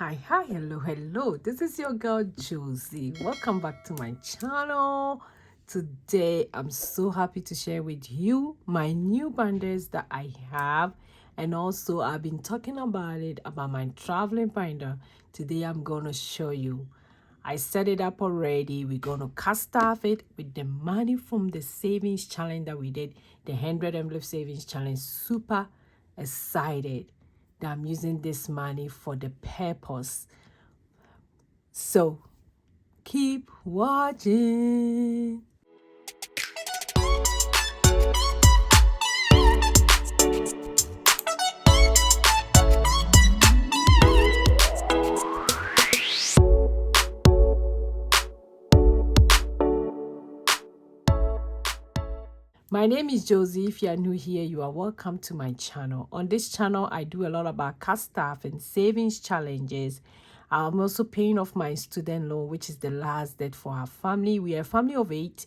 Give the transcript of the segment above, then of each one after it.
Hi, hello. This is your girl Josy. Welcome back to my channel. Today, I'm so happy to share with you my new binders that I have, and also I've been talking about my traveling binder. Today, I'm gonna show you. I set it up already. We're gonna cast off it with the money from the savings challenge that we did, the 100 envelope savings challenge. Super excited that I'm using this money for the purpose. So keep watching. My name is Josy. If you are new here, you are welcome to my channel. On this channel, I do a lot about cash staff and savings challenges. I'm also paying off my student loan, which is the last debt for our family. We are a family of 8.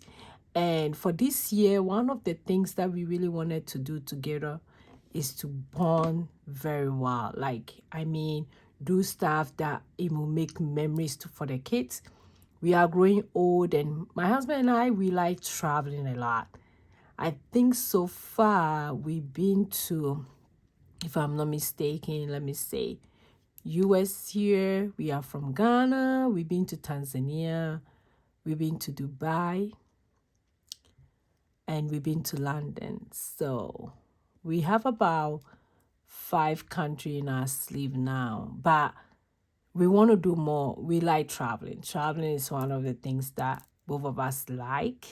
And for this year, one of the things that we really wanted to do together is to bond very well. Do stuff that it will make memories for the kids. We are growing old, and my husband and I, we like traveling a lot. I think so far we've been to, if I'm not mistaken, let me say, US here. We are from Ghana. We've been to Tanzania. We've been to Dubai. And we've been to London. So we have about 5 countries in our sleeve now. But we want to do more. We like traveling. Traveling is one of the things that both of us like.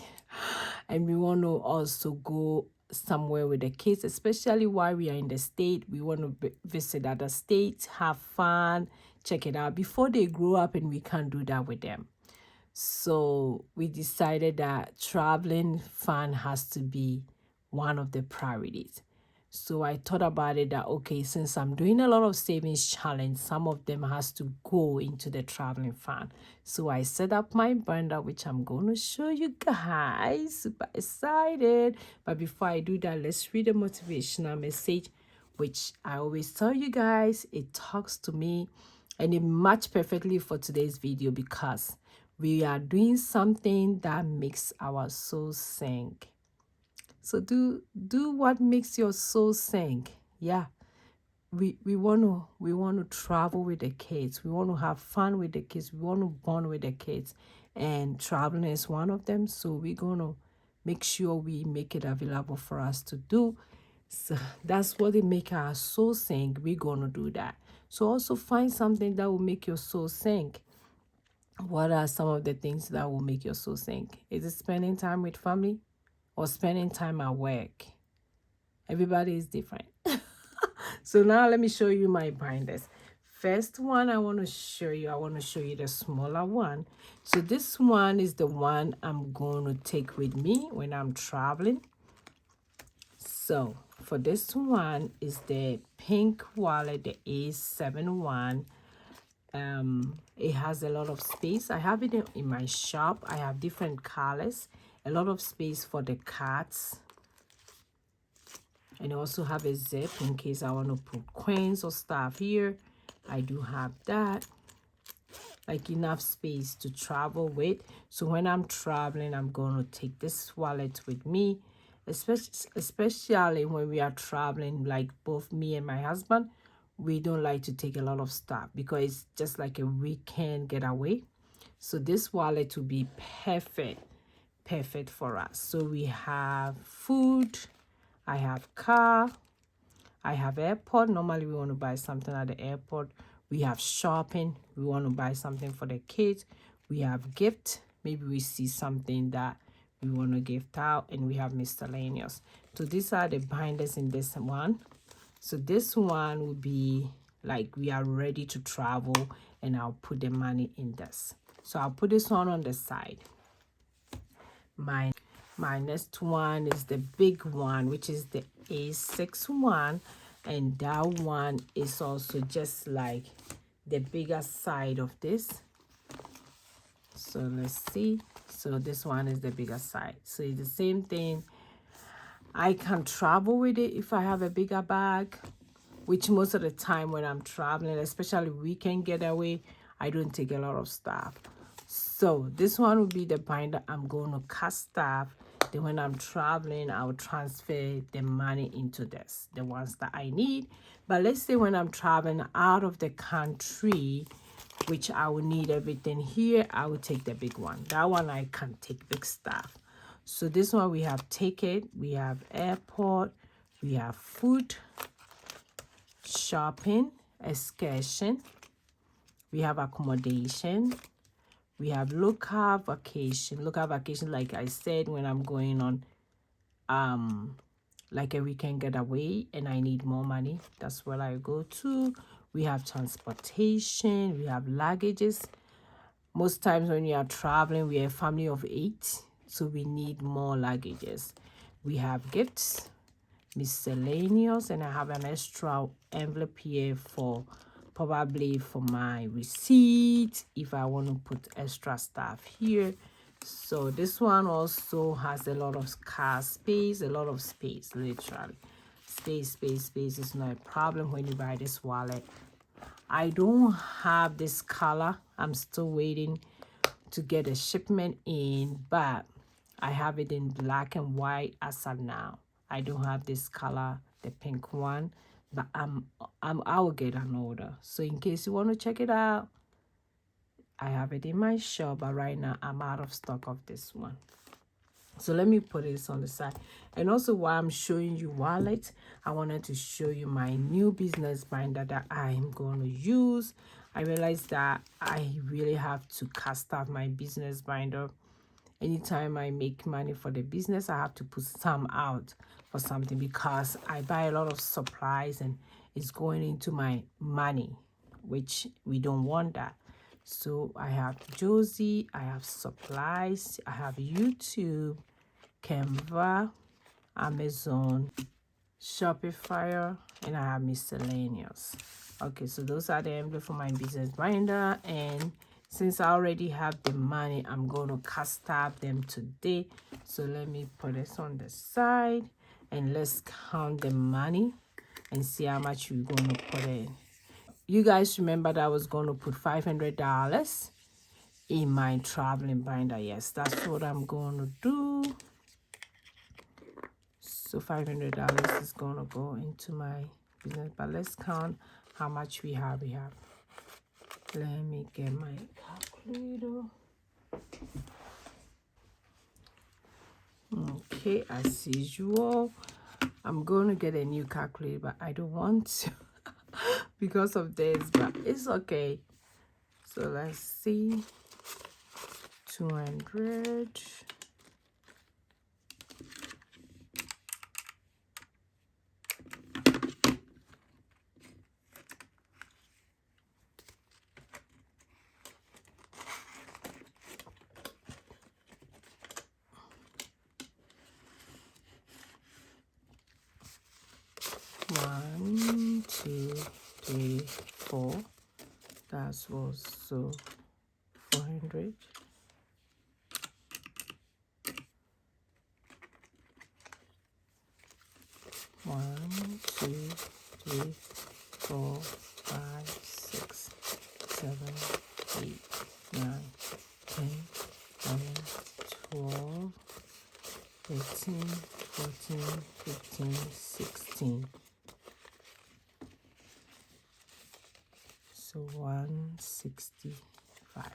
And we want to also go somewhere with the kids, especially while we are in the state. We want to visit other states, have fun, check it out before they grow up, and we can't do that with them. So we decided that traveling fun has to be one of the priorities. So I thought about it that, okay, since I'm doing a lot of savings challenge, some of them has to go into the traveling fund. So I set up my binder, which I'm going to show you guys. Super excited. But before I do that, let's read a motivational message, which I always tell you guys, it talks to me and it matched perfectly for today's video because we are doing something that makes our soul sing. So do what makes your soul sing. Yeah. We want to travel with the kids. We want to have fun with the kids. We want to bond with the kids. And traveling is one of them. So we're going to make sure we make it available for us to do. So that's what it make our soul sing. We're going to do that. So also find something that will make your soul sing. What are some of the things that will make your soul sing? Is it spending time with family or spending time at work? Everybody is different. So now let me show you my binders. First one I want to show you the smaller one. So this one is the one I'm going to take with me when I'm traveling. So for this one is the pink wallet, the A71. It has a lot of space. I have it in my shop. I have different colors, a lot of space for the cards, and I also have a zip in case I want to put coins or stuff here. I do have that, like enough space to travel with. So when I'm traveling, I'm going to take this wallet with me, especially when we are traveling, like both me and my husband. We don't like to take a lot of stuff because it's just like a weekend getaway. So this wallet will be perfect for us. So we have food, I have car, I have airport. Normally we want to buy something at the airport. We have shopping. We want to buy something for the kids. We have gift. Maybe we see something that we want to gift out, and we have miscellaneous. So these are the binders in this one. So this one will be like we are ready to travel, and I'll put the money in this. So I'll put this one on the side. My next one is the big one, which is the A61, and that one is also just like the bigger side of this. So let's see. So this one is the bigger side. So it's the same thing. I can travel with it if I have a bigger bag, which most of the time when I'm traveling, especially weekend getaway, I don't take a lot of stuff. So this one will be the binder I'm going to cut stuff. Then when I'm traveling, I'll transfer the money into this, the ones that I need. But let's say when I'm traveling out of the country, which I will need everything here, I will take the big one. That one I can take big stuff. So this one we have ticket, we have airport, we have food, shopping, excursion, we have accommodation, we have local vacation. Local vacation, like I said, when I'm going on like a weekend getaway and I need more money, that's where I go to. We have transportation, we have luggages. Most times when we are traveling, we are a family of 8, so we need more luggages. We have gifts, miscellaneous, and I have an extra envelope here for probably for my receipt if I want to put extra stuff here. So this one also has a lot of car space, a lot of space, literally. Space is not a problem when you buy this wallet. I don't have this color. I'm still waiting to get a shipment in, but I have it in black and white as of now. I don't have this color, the pink one, but I will get an order. So in case you want to check it out, I have it in my shop, but right now I'm out of stock of this one. So let me put this on the side. And also while I'm showing you wallet, I wanted to show you my new business binder that I'm going to use. I realized that I really have to cast out my business binder. Anytime I make money for the business, I have to put some out for something because I buy a lot of supplies and it's going into my money, which we don't want that. So I have Josy, I have supplies, I have YouTube, Canva, Amazon, Shopify, and I have miscellaneous. Okay, so those are the envelopes for my business binder. And since I already have the money, I'm going to cast out them today. So let me put this on the side and let's count the money and see how much we're going to put in. You guys remember that I was going to put $500 in my traveling binder. Yes, that's what I'm going to do. So $500 is going to go into my business. But let's count how much we have. Let me get my calculator. Okay, as usual, I'm going to get a new calculator, but I don't want to because of this, but it's okay. So let's see. 200. One, two, three, four. That was so 400. One, two, three, 4, 5, 6, 7, 8, 9, 10, 11, 12, 13, 14, 15, 16. So 165.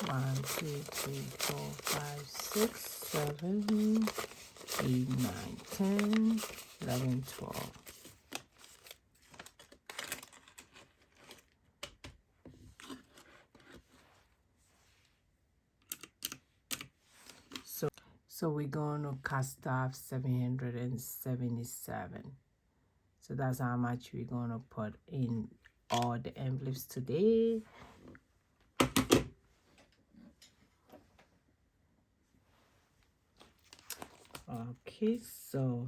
One, two, three, 4, 5, 6, 7, 8, 9, 10, 11, 12. So we're going to cast off 777. So that's how much we're going to put in all the envelopes today. Okay, so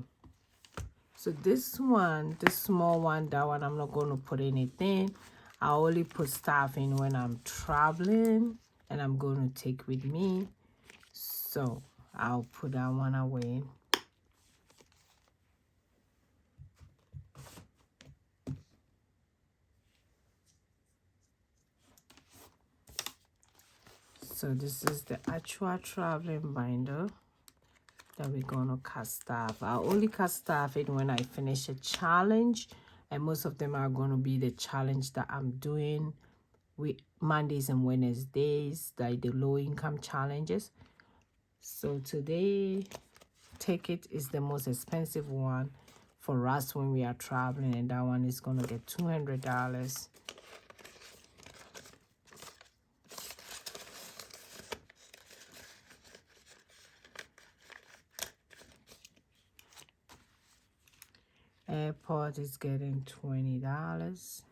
So this one, this small one, that one, I'm not going to put anything. I only put stuff in when I'm traveling and I'm going to take with me. So I'll put that one away. So this is the actual traveling binder that we're gonna cut stuff. I only cut stuff in when I finish a challenge, and most of them are gonna be the challenge that I'm doing with Mondays and Wednesdays, like the low income challenges. So today ticket is the most expensive one for us when we are traveling, and that one is gonna get $200. Airport is getting $20.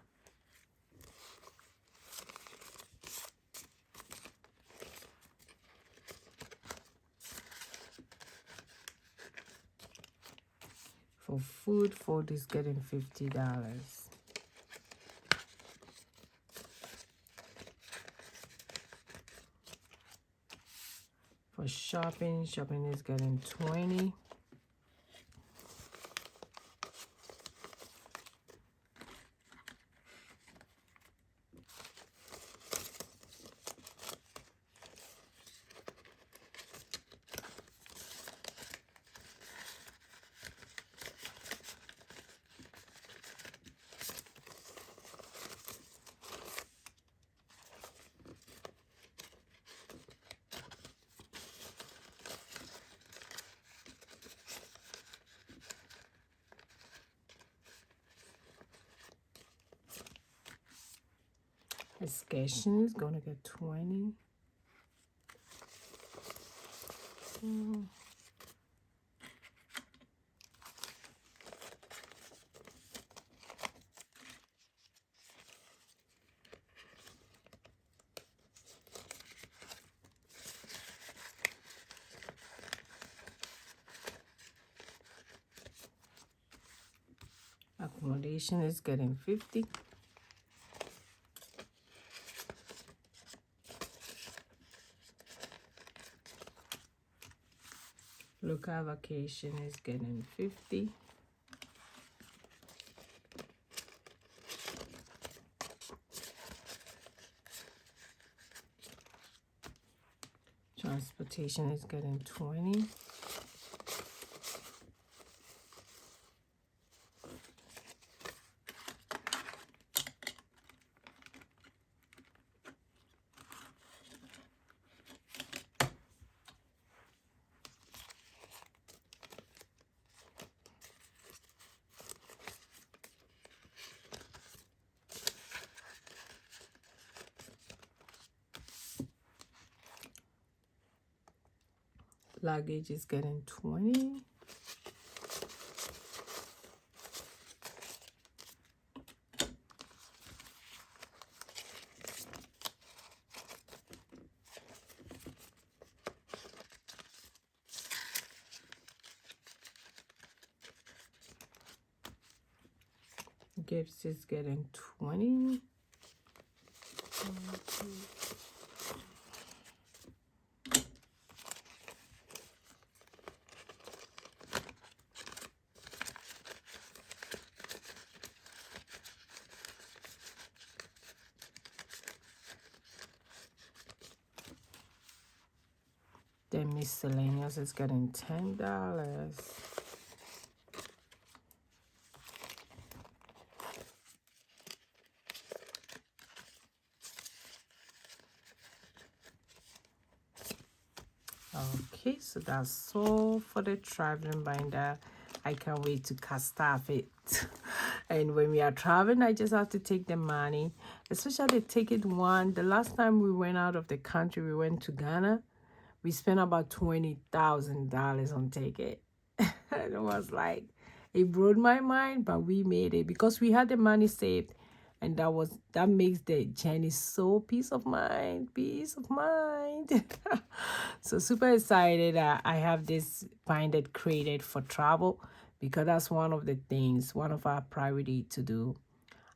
For food is getting $50. For shopping is getting $20. Excursion is gonna get $20. Accommodation is getting $50. Local vacation is getting $50. Transportation is getting $20. Luggage is getting $20. Gifts is getting $20. Then miscellaneous is getting $10. Okay, so that's all for the traveling binder. I can't wait to cast off it. And when we are traveling, I just have to take the money, especially the ticket one. The last time we went out of the country, we went to Ghana. We spent about $20,000 on ticket. And it was like, it broke my mind, but we made it because we had the money saved. And that makes the journey so peace of mind. So super excited that I have this binder created for travel, because that's one of the things, one of our priority to do.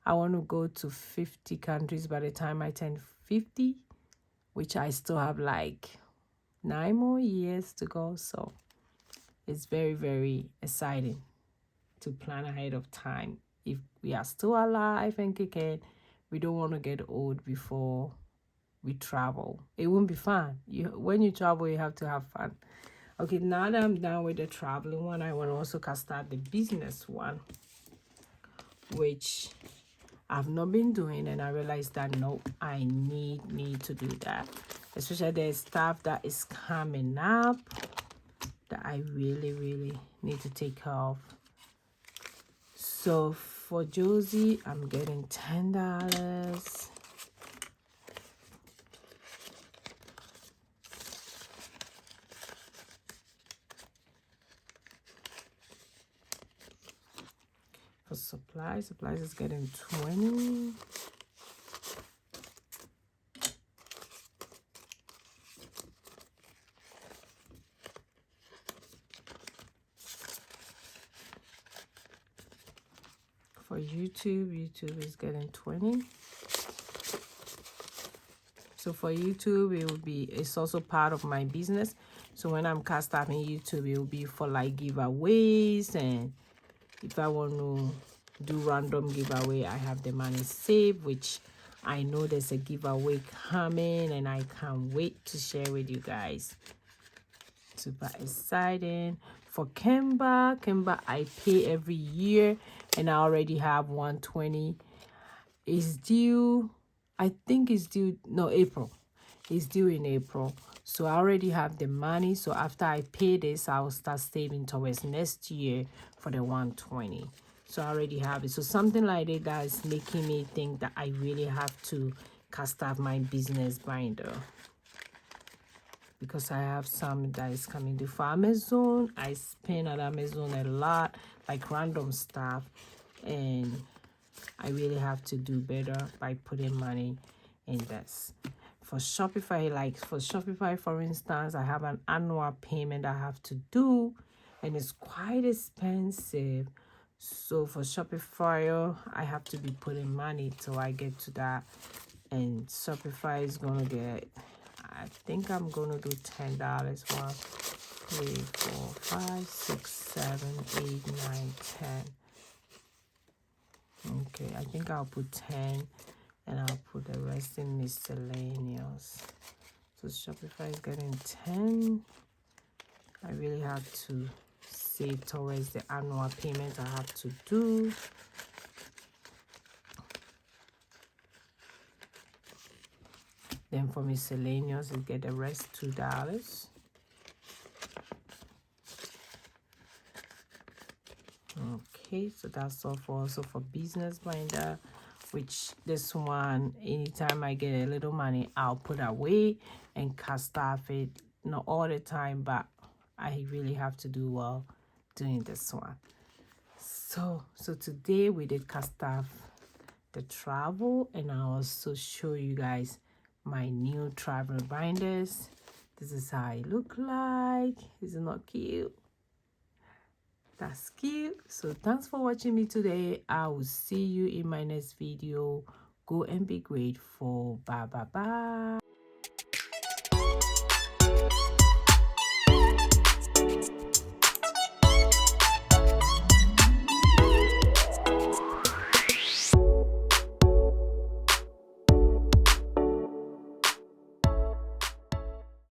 I want to go to 50 countries by the time I turn 50, which I still have like 9 more years to go. So it's very, very exciting to plan ahead of time. If we are still alive and kicking, we don't want to get old before we travel. It won't be fun. When you travel, you have to have fun. Okay, now that I'm done with the traveling one, I want to also start the business one, which I've not been doing, and I realized that no, I need to do that. Especially there's stuff that is coming up that I really need to take care of. So for Josy, I'm getting $10. For supplies is getting 20. For YouTube is getting 20. So for YouTube, it's also part of my business. So when I'm starting YouTube, it will be for like giveaways, and if I want to do random giveaway, I have the money saved, which I know there's a giveaway coming, and I can't wait to share with you guys. Super exciting. For Kimba, I pay every year, and I already have 120. It's due, I think it's due, no, April. It's due in April. So I already have the money. So after I pay this, I'll start saving towards next year for the 120. So I already have it. So something like that is making me think that I really have to start my business binder, because I have some that is coming to for Amazon. I spend at Amazon a lot, like random stuff, and I really have to do better by putting money in this. For Shopify, for instance, I have an annual payment I have to do, and it's quite expensive. So for Shopify, I have to be putting money till I get to that. And Shopify is gonna get, I think I'm gonna do $10. 1, 3, 4, 5, 6, 7, 8, 9, 10. Okay, I think I'll put 10, and I'll put the rest in miscellaneous. So Shopify is getting 10. I really have to save towards the annual payment I have to do. Then for miscellaneous, you get the rest $2. Okay, so that's all for also for business binder, which this one, anytime I get a little money, I'll put away and cast off it. Not all the time, but I really have to do well doing this one. So today we did cast off the travel, and I'll also show you guys my new travel binders. This is how it look like. Is it not cute? That's cute. So thanks for watching me today. I will see you in my next video. Go and be grateful. Bye.